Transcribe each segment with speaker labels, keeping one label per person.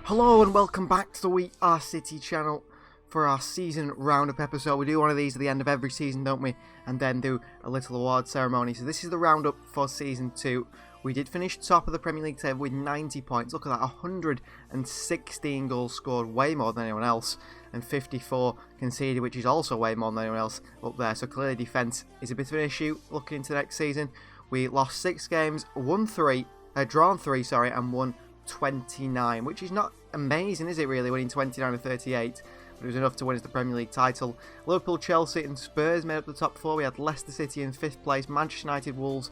Speaker 1: Hello and welcome back to the We Are City channel for our season roundup episode. We do one of these at the end of every season, don't we? And then do a little award ceremony. So this is the roundup for season 2. We did finish top of the Premier League table with 90 points. Look at that, 116 goals scored, way more than anyone else. And 54 conceded, which is also way more than anyone else up there. So clearly defence is a bit of an issue looking into next season. We lost 6 games, drawn 3, and won 29, which is not amazing, is it really, winning 29 and 38, but it was enough to win us the Premier League title. Liverpool, Chelsea and Spurs made up the top 4. We had Leicester City in 5th place, Manchester United, Wolves,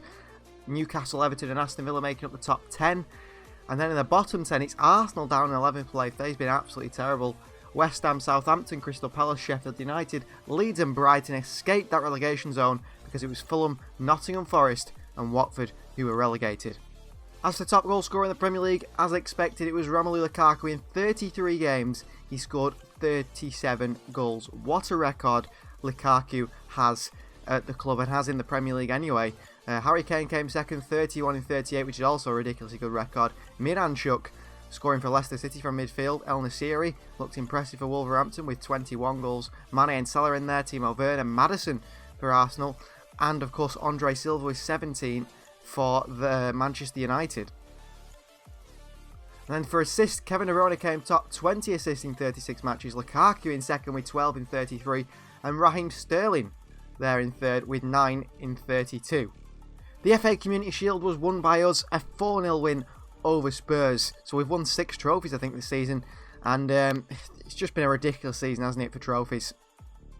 Speaker 1: Newcastle, Everton and Aston Villa making up the top 10. And then in the bottom 10, it's Arsenal down in 11th place. They've been absolutely terrible. West Ham, Southampton, Crystal Palace, Sheffield United, Leeds and Brighton escaped that relegation zone because it was Fulham, Nottingham Forest and Watford who were relegated. As for top goal scorer in the Premier League, as expected, it was Romelu Lukaku. In 33 games, he scored 37 goals. What a record Lukaku has at the club and has in the Premier League anyway. Harry Kane came second, 31 in 38, which is also a ridiculously good record. Miranchuk scoring for Leicester City from midfield. El Nassiri looked impressive for Wolverhampton with 21 goals. Mane and Salah in there, Timo Werner, Maddison for Arsenal, and of course Andre Silva with 17 for the Manchester United. And then for assists, Kevin De Bruyne came top, 20 assists in 36 matches. Lukaku in second with 12 in 33, and Raheem Sterling there in third with 9 in 32. The FA Community Shield was won by us, a 4-0 win over Spurs. So we've won 6 trophies I think this season, and it's just been a ridiculous season, hasn't it, for trophies.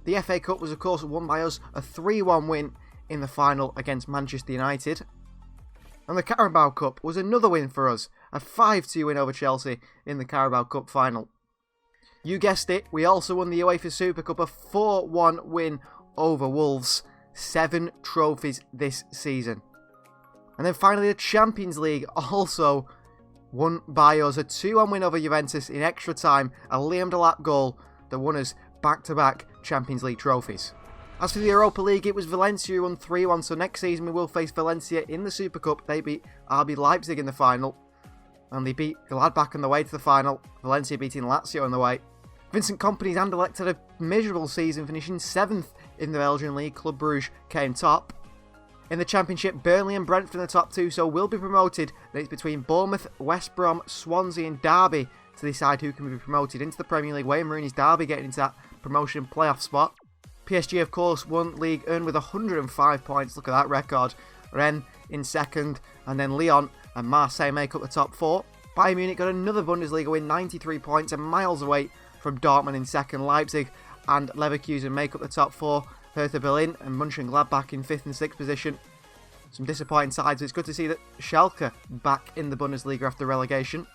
Speaker 1: The FA Cup was of course won by us, a 3-1 win in the final against Manchester United. And the Carabao Cup was another win for us, a 5-2 win over Chelsea in the Carabao Cup final. You guessed it, we also won the UEFA Super Cup, a 4-1 win over Wolves. 7 trophies this season. And then finally the Champions League, also won by us, a 2-1 win over Juventus in extra time, a Liam Delap goal that won us back-to-back Champions League trophies. As for the Europa League, it was Valencia who won 3-1, so next season we will face Valencia in the Super Cup. They beat RB Leipzig in the final, and they beat Gladbach on the way to the final. Valencia beating Lazio on the way. Vincent Kompany's Anderlecht had a miserable season, finishing 7th in the Belgian League. Club Brugge came top. In the Championship, Burnley and Brentford in the top 2, so will be promoted. And it's between Bournemouth, West Brom, Swansea and Derby to decide who can be promoted into the Premier League. Wayne Rooney's Derby getting into that promotion playoff spot. PSG, of course, won League Earned with 105 points. Look at that record. Rennes in second, and then Lyon and Marseille make up the top 4. Bayern Munich got another Bundesliga win, 93 points, and miles away from Dortmund in second. Leipzig and Leverkusen make up the top 4. Hertha Berlin and Mönchengladbach in 5th and 6th position. Some disappointing sides. It's good to see that Schalke back in the Bundesliga after relegation.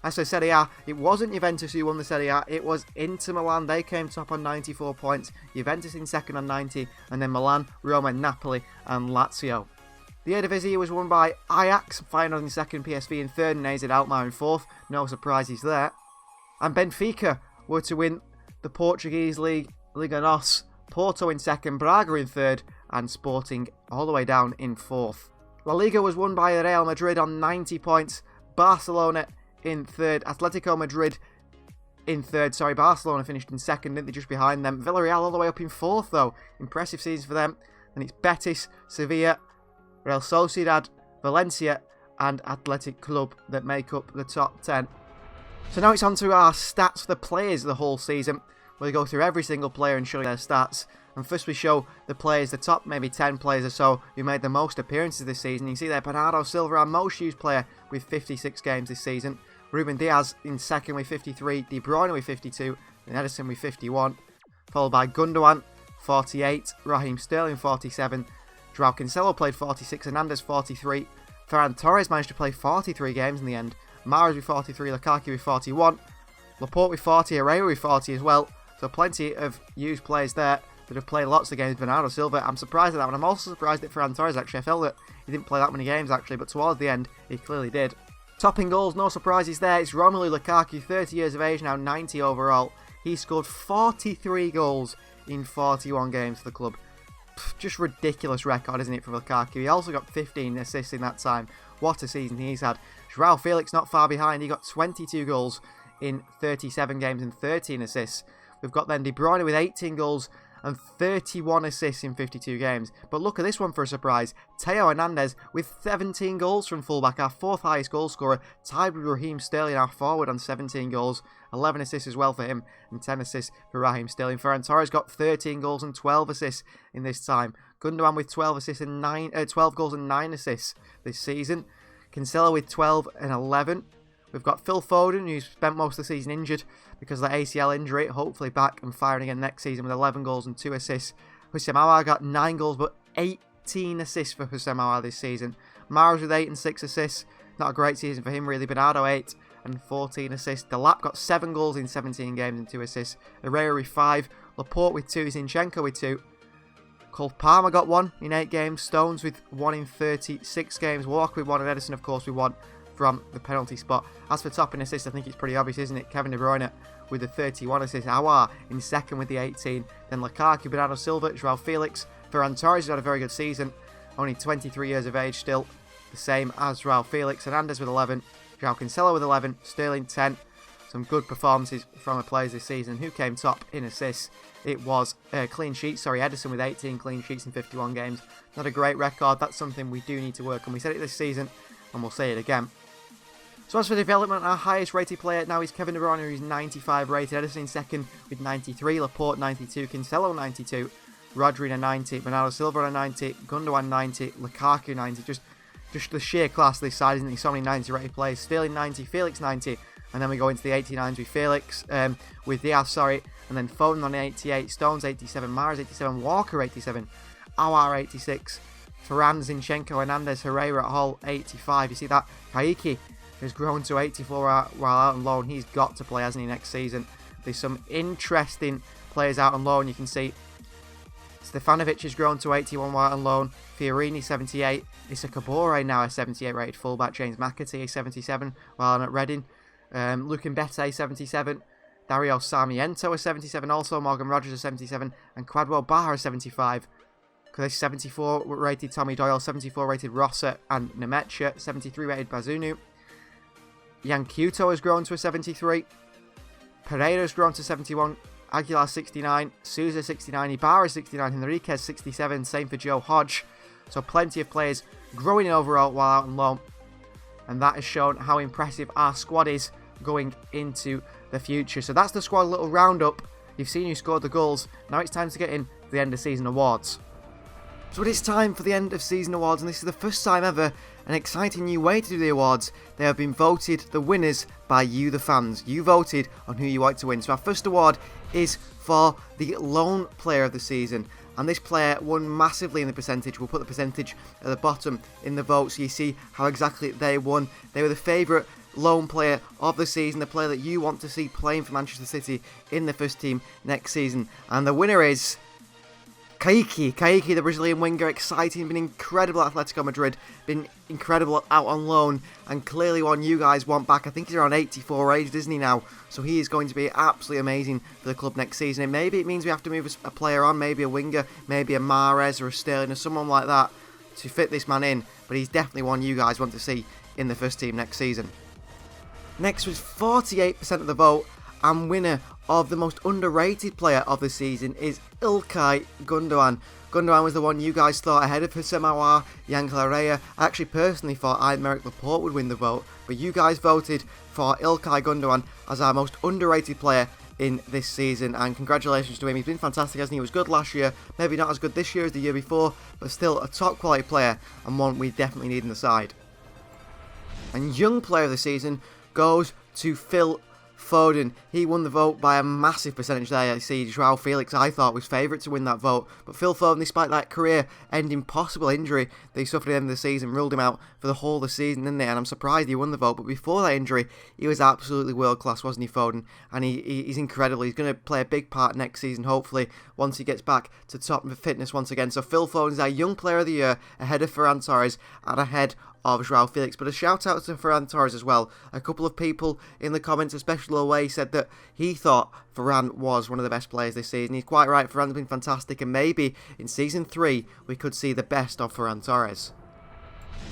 Speaker 1: As for Serie A, it wasn't Juventus who won the Serie A, it was Inter Milan. They came top on 94 points, Juventus in second on 90, and then Milan, Roma, Napoli and Lazio. The Eredivisie was won by Ajax, Feyenoord in second, PSV in third, and AZ Alkmaar in fourth. No surprises there. And Benfica were to win the Portuguese League, Liga NOS, Porto in second, Braga in third, and Sporting all the way down in fourth. La Liga was won by Real Madrid on 90 points, Barcelona in third, Atletico Madrid in third. Barcelona finished in second, didn't they, just behind them. Villarreal all the way up in fourth though. Impressive season for them. And it's Betis, Sevilla, Real Sociedad, Valencia and Athletic Club that make up the top 10. So now it's on to our stats for the players of the whole season. We'll go through every single player and show you their stats. And first we show the players, the top maybe 10 players or so who made the most appearances this season. You can see there Bernardo Silva, our most used player with 56 games this season. Ruben Diaz in second with 53, De Bruyne with 52, and Ederson with 51. Followed by Gundogan, 48, Raheem Sterling, 47, Joao Cancelo played 46, Hernandez 43, Ferran Torres managed to play 43 games in the end, Mahrez with 43, Lukaku with 41, Laporte with 40, Herrera with 40 as well. So plenty of used players there that have played lots of games. Bernardo Silva, I'm surprised at that one. I'm also surprised at Ferran Torres actually. I felt that he didn't play that many games actually, but towards the end he clearly did. Topping goals, no surprises there. It's Romelu Lukaku, 30 years of age now, 90 overall. He scored 43 goals in 41 games for the club. Just ridiculous record, isn't it, for Lukaku? He also got 15 assists in that time. What a season he's had. Joao Felix not far behind. He got 22 goals in 37 games and 13 assists. We've got then De Bruyne with 18 goals and 31 assists in 52 games. But look at this one for a surprise. Theo Hernandez with 17 goals from fullback, our 4th highest goal scorer, tied with Raheem Sterling, our forward, on 17 goals. 11 assists as well for him, and 10 assists for Raheem Sterling. Ferran Torres got 13 goals and 12 assists in this time. Gundogan with 12 goals and 9 assists this season. Cancelo with 12 and 11. We've got Phil Foden, who's spent most of the season injured because of the ACL injury, hopefully back and firing again next season with 11 goals and 2 assists. Hussein Aouar got 9 goals but 18 assists for Hussein Aouar this season. Mahrez with 8 and 6 assists. Not a great season for him really. Bernardo 8 and 14 assists. Delap got 7 goals in 17 games and 2 assists. Herrera with 5. Laporte with 2. Zinchenko with 2. Cole Palmer got 1 in 8 games. Stones with 1 in 36 games. Walker with 1 and Edison, of course, with 1 from the penalty spot. As for top in assists, I think it's pretty obvious, isn't it? Kevin De Bruyne with the 31 assists. Aouar in second with the 18. Then Lukaku, Bernardo Silva, Joao Felix. Ferran Torres has had a very good season. Only 23 years of age still. The same as Joao Felix. Hernandez with 11. Joao Cancelo with 11. Sterling 10. Some good performances from the players this season. Who came top in assists? It was clean sheets. Sorry, Edison with 18 clean sheets in 51 games. Not a great record. That's something we do need to work on. We said it this season, and we'll say it again. So as for development, our highest rated player now is Kevin De Bruyne, who's 95 rated. Edison in second with 93. Laporte 92. Cancelo 92. Rodri a 90. Bernardo Silva a 90. Gundogan 90. Lukaku 90. Just the sheer class this side, isn't it? So many 90 rated players. Sterling 90. Felix 90. And then we go into the 89s with Felix, with Diaz, and then Foden on 88, Stones 87, Mahrez 87, Walker 87, Aouar 86, Ferran, Zinchenko, Hernandez, Herrera at Hull 85. You see that? Kaiki has grown to 84 while out on loan. He's got to play, hasn't he, next season? There's some interesting players out on loan. You can see Stefanovic has grown to 81 while out on loan. Fiorini 78. Issa Kabore now a 78 rated fullback. James McAtee 77 while at Reading. Luke Mbete 77, Dario Sarmiento a 77 also, Morgan Rogers a 77, and Quadwell Barr a 75. This 74 rated Tommy Doyle, 74 rated Rossa and Nemecha, 73 rated Bazunu. Yankuto has grown to a 73, Pereira has grown to 71, Aguilar 69, Souza 69, Ibarra 69, Henriquez 67, same for Joe Hodge. So plenty of players growing in overall while out on loan. And that has shown how impressive our squad is going into the future. So that's the squad little roundup. You've seen who scored the goals. Now it's time to get in the end of season awards. So it is time for the end of season awards, and this is the first time ever an exciting new way to do the awards. They have been voted the winners by you, the fans. You voted on who you like to win. So our first award is for the lone player of the season. And this player won massively in the percentage. We'll put the percentage at the bottom in the vote so you see how exactly they won. They were the favourite lone player of the season, the player that you want to see playing for Manchester City in the first team next season. And the winner is Kaiki, the Brazilian winger, exciting, been incredible at Atletico Madrid, been incredible out on loan, and clearly one you guys want back. I think he's around 84 rated, isn't he now? So he is going to be absolutely amazing for the club next season. And maybe it means we have to move a player on, maybe a winger, maybe a Mahrez or a Sterling or someone like that to fit this man in. But he's definitely one you guys want to see in the first team next season. Next was 48% of the vote, and winner of the most underrated player of the season is Ilkay Gundogan. Gundogan was the one you guys thought ahead of Hussein Aouar, Yankel Herrera. I actually personally thought Aymeric Laporte would win the vote, but you guys voted for Ilkay Gundogan as our most underrated player in this season, and congratulations to him. He's been fantastic, hasn't he? He was good last year, maybe not as good this year as the year before, but still a top quality player and one we definitely need in the side. And young player of the season goes to Phil Foden. He won the vote by a massive percentage there. I see Joao Felix, I thought, was favourite to win that vote, but Phil Foden, despite that career-ending possible injury that he suffered at the end of the season, ruled him out for the whole of the season, didn't they? And I'm surprised he won the vote, but before that injury, he was absolutely world-class, wasn't he, Foden? And he's incredible. He's going to play a big part next season, hopefully, once he gets back to top fitness once again. So Phil Foden is our young player of the year, ahead of Ferran Torres and ahead of Joao Felix. But a shout out to Ferran Torres as well. A couple of people in the comments, especially away, said that he thought Ferran was one of the best players this season. He's quite right. Ferran's been fantastic, and maybe in season 3 we could see the best of Ferran Torres.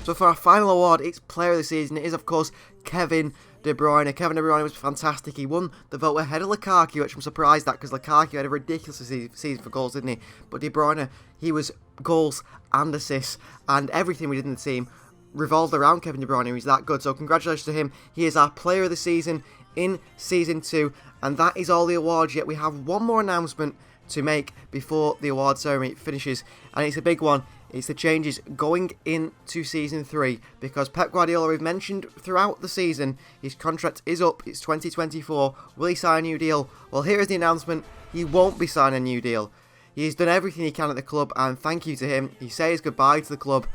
Speaker 1: So for our final award, it's player of the season. It is, of course, Kevin De Bruyne. Kevin De Bruyne was fantastic. He won the vote ahead of Lukaku, which I'm surprised at because Lukaku had a ridiculous season for goals, didn't he? But De Bruyne, he was goals and assists, and everything we did in the team revolved around Kevin De Bruyne. He's that good. So congratulations to him. He is our player of the season in Season 2, and that is all the awards. Yet we have one more announcement to make before the award ceremony finishes, and it's a big one. It's the changes going into Season 3, because Pep Guardiola, we've mentioned throughout the season, his contract is up, it's 2024, will he sign a new deal? Well, here is the announcement, he won't be signing a new deal. He's done everything he can at the club, and thank you to him. He says goodbye to the club.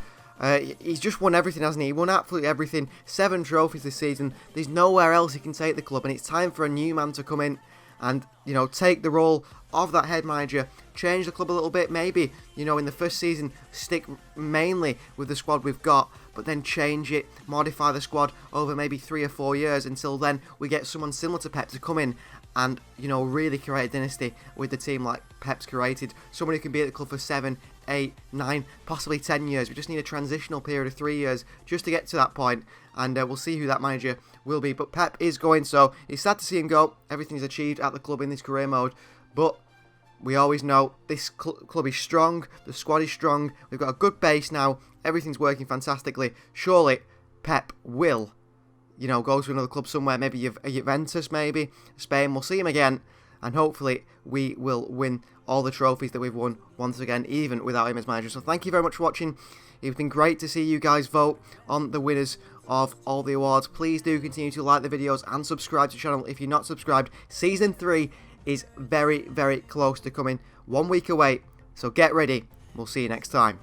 Speaker 1: He's just won everything, hasn't he? He won absolutely everything, 7 trophies this season. There's nowhere else he can take the club, and it's time for a new man to come in and, you know, take the role of that head manager, change the club a little bit, maybe, you know, in the first season, stick mainly with the squad we've got, but then change it, modify the squad over maybe 3 or 4 years until then we get someone similar to Pep to come in and, you know, really create a dynasty with the team like Pep's created. Someone who can be at the club for 7, 8, 9, possibly 10 years. We just need a transitional period of 3 years just to get to that point, and we'll see who that manager will be. But Pep is going, so it's sad to see him go. Everything's achieved at the club in this career mode, but we always know this club is strong, the squad is strong, we've got a good base now, everything's working fantastically. Surely Pep will, you know, go to another club somewhere, maybe Juventus, maybe Spain. We'll see him again, and hopefully we will win all the trophies that we've won once again, even without him as manager. So thank you very much for watching. It's been great to see you guys vote on the winners of all the awards. Please do continue to like the videos and subscribe to the channel if you're not subscribed. Season 3 is very, very close to coming. 1 week away, so get ready. We'll see you next time.